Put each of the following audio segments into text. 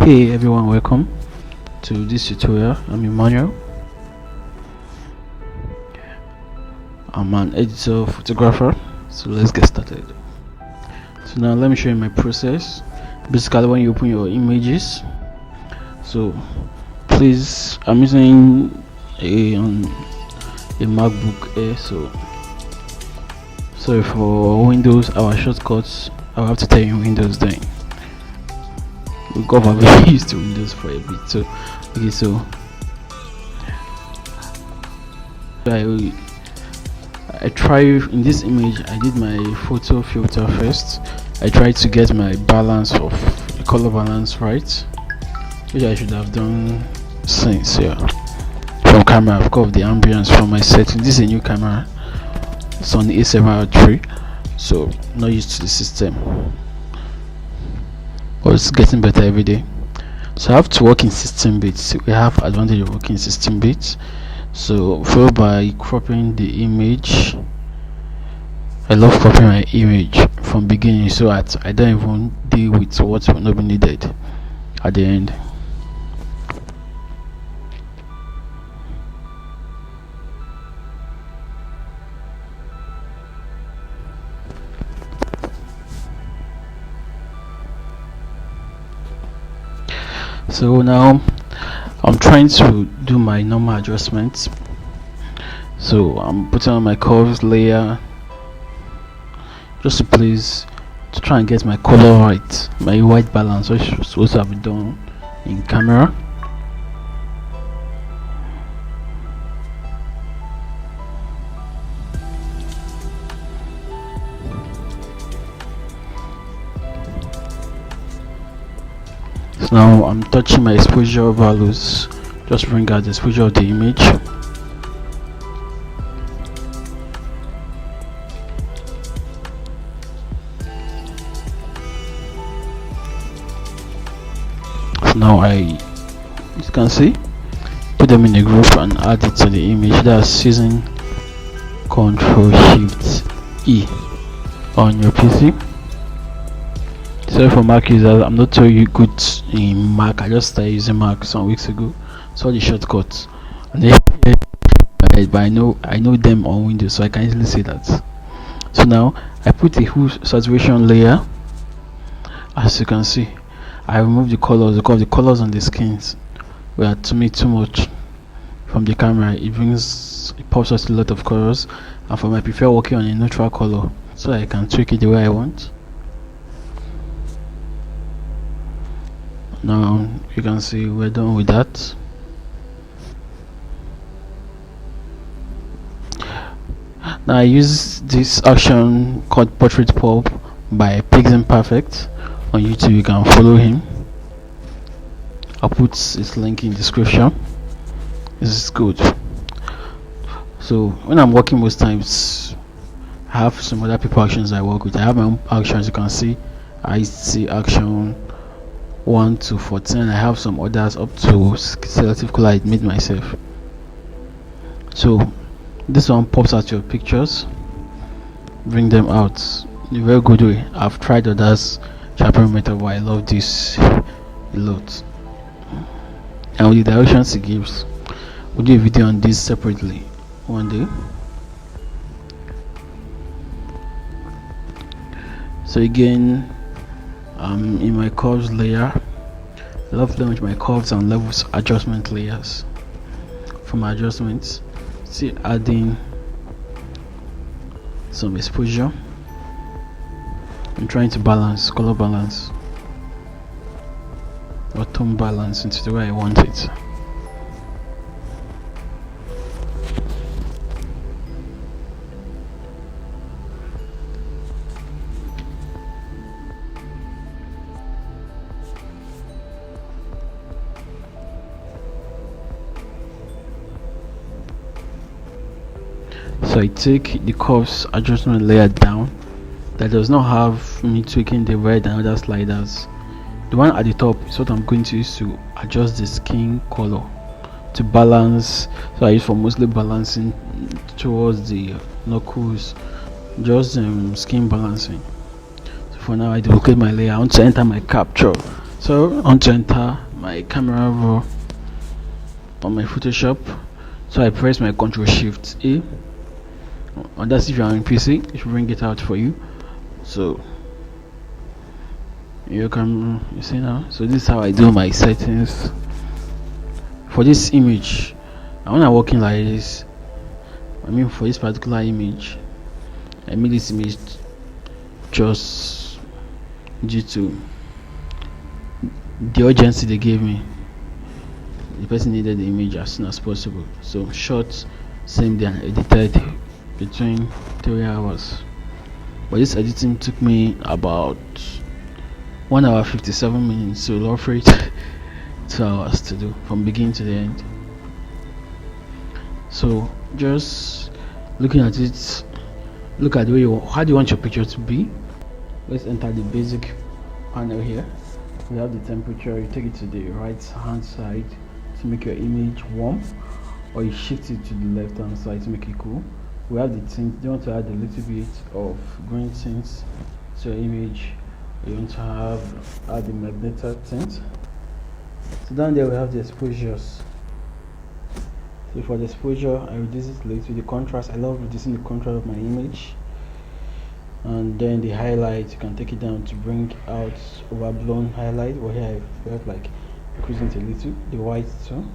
Hey everyone, welcome to this tutorial. I'm Emmanuel. I'm an editor photographer, so let's get started. So now let me show you my process. Basically, when you open your images, so please, I'm using a MacBook Air, so sorry for Windows. Our shortcuts, I'll have to tell you Windows then. We got very used to Windows for a bit. So okay, so I try in this image. I did my photo filter first. I tried to get my balance of the color balance right, which I should have done since from camera because of the ambience from my setting. This is a new camera. It's on the A7R3, so not used to the system. But it's getting better every day. So I have to work in 16 bits. We have advantage of working in 16 bits. So followed by cropping the image. I love cropping my image from beginning so that I don't even deal with what will not be needed at the end. So now I'm trying to do my normal adjustments. So I'm putting on my curves layer just to try and get my color right, my white balance, which was supposed to have been done in camera. So now I'm touching my exposure values, just bring out the exposure of the image. So now as you can see, put them in a group and add it to the image. That's using Ctrl+Shift+E on your PC. Sorry for Mac users, I'm not so good in Mac. I just started using Mac some weeks ago, so the shortcuts, and but I know them on Windows, so I can easily see that. So now I put a hue saturation layer. As you can see, I remove the colors because the colors on the skins were to me too much from the camera. It pops out a lot of colors, and for my prefer working on a neutral color so I can tweak it the way I want. Now you can see we're done with that. Now I use this action called Portrait Pulp by Pixel Perfect on YouTube. You can follow him. I'll put his link in the description. This is good. So when I'm working, most times I have some other people actions I work with. I have my own actions. You can see I see action 1 to 14. I have some others up to selective color I made myself. So this one pops out your pictures, bring them out in a very good way. I've tried others sharpening method, but I love this a lot. And with the directions it gives, we'll do a video on this separately one day. So again, in my curves layer, I love playing with my curves and levels adjustment layers. From adjustments, see adding some exposure. I'm trying to balance color balance or tone balance into the way I want it. So I take the curves adjustment layer down. That does not have me tweaking the red and other sliders. The one at the top is what I'm going to use to adjust the skin color to balance. So I use for mostly balancing towards the knuckles, just skin balancing. So for now I duplicate my layer. I want to enter my capture So I want to enter my camera raw on my Photoshop. So I press my Ctrl Shift A, and that's if you're on PC, it should bring it out for you. So you see now. So this is how I do my settings for this image. And when I'm working like this, for this particular image, I made this image just due to the urgency they gave me. The person needed the image as soon as possible, so shot same day and edited between 3 hours. But this editing took me about 1 hour 57 minutes, so low rate 2 hours to do from beginning to the end. So just looking at it, look at the way how do you want your picture to be. Let's enter the basic panel here. We have the temperature. You take it to the right hand side to make your image warm, or you shift it to the left hand side to make it cool. We have the tint. You want to add a little bit of green tint to your image. You want to add the magenta tint. So down there we have the exposures. So for the exposure, I reduce it a little. The contrast, I love reducing the contrast of my image. And then the highlight, you can take it down to bring out overblown highlight. But here I felt like increasing it a little. The white too.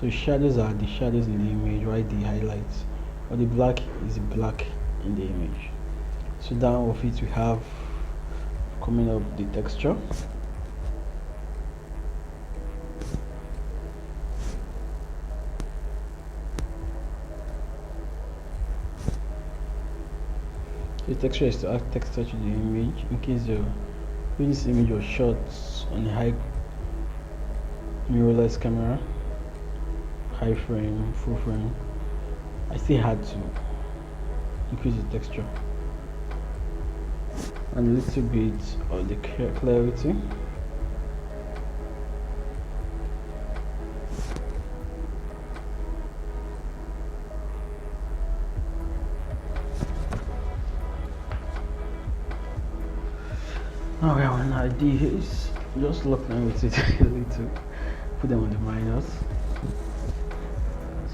So shadows are the shadows in the image, right? The highlights, or the black is the black in the image. So down of it we have coming up the texture. The texture is to add texture to the image in case this image was shot on a high mirrorless camera, high frame, full frame. I still had to increase the texture and a little bit of the clarity. Now we have an idea is just lock them with it a little, put them on the minus.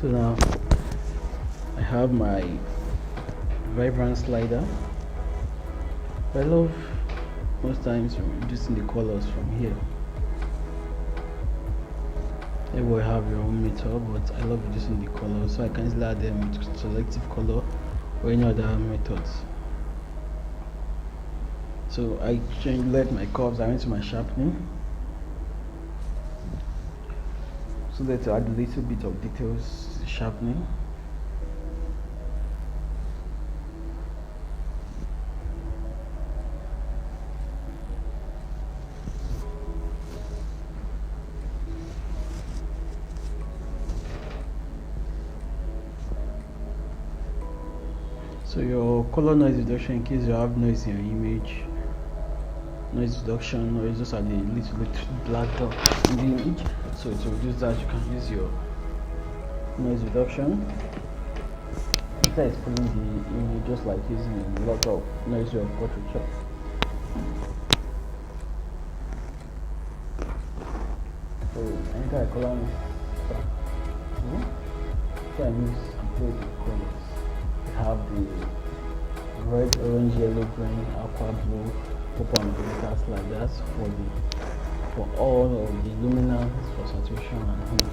So now I have my vibrant slider. I love most times reducing the colors from here. Everyone have your own method, but I love reducing the colors, so I can easily add them with selective color or any other methods. So I left my curves, I went to my sharpening. So let's add a little bit of details sharpening. So your color noise reduction, in case you have noise in your image, noise reduction, or just add a little black dot in the image. So to reduce that, you can use your noise reduction. After exporting the image, just like using a lot of noise or portraiture. So enter a color stack. So I use and play the colors. We have the red, orange, yellow, green, aqua, blue, purple, and glitters like that for all of the luminance, for saturation and hue.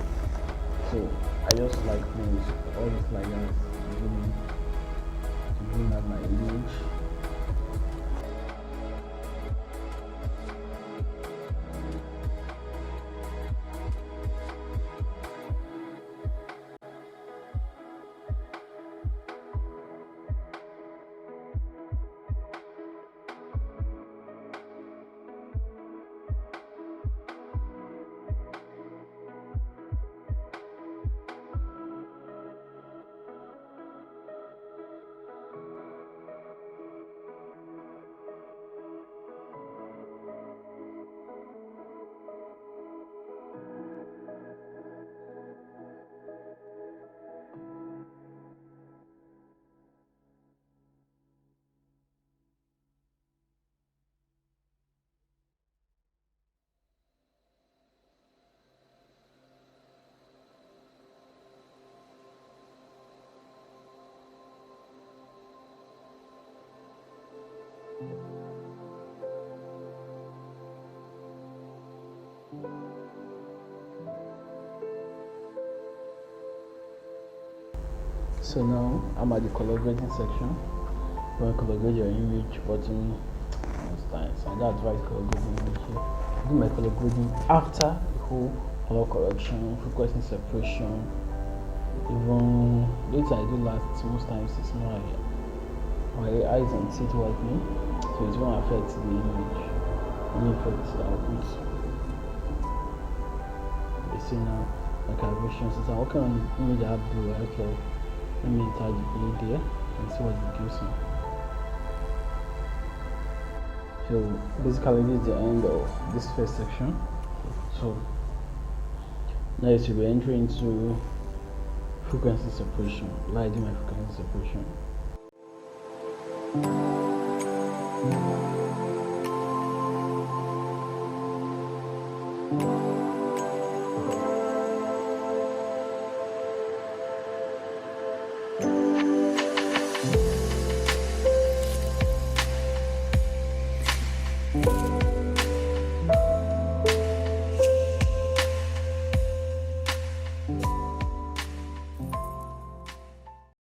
So I just like things all this like that to bring out my image. So now I'm at the color grading section. You want to color grade your image button most times, and that's why color grading image here. I do my color grading after the whole color correction, frequency separation. Even later I do last, most times it's more like my eyes and teeth whitening, so it won't affect the image. Any effect I'll put. You see now my calibration. Since I'm working on the image I have blue, okay, let me enter the blue there and see what it gives me. So basically this is the end of this first section. So now it will be entering into frequency separation. Like I do my frequency separation.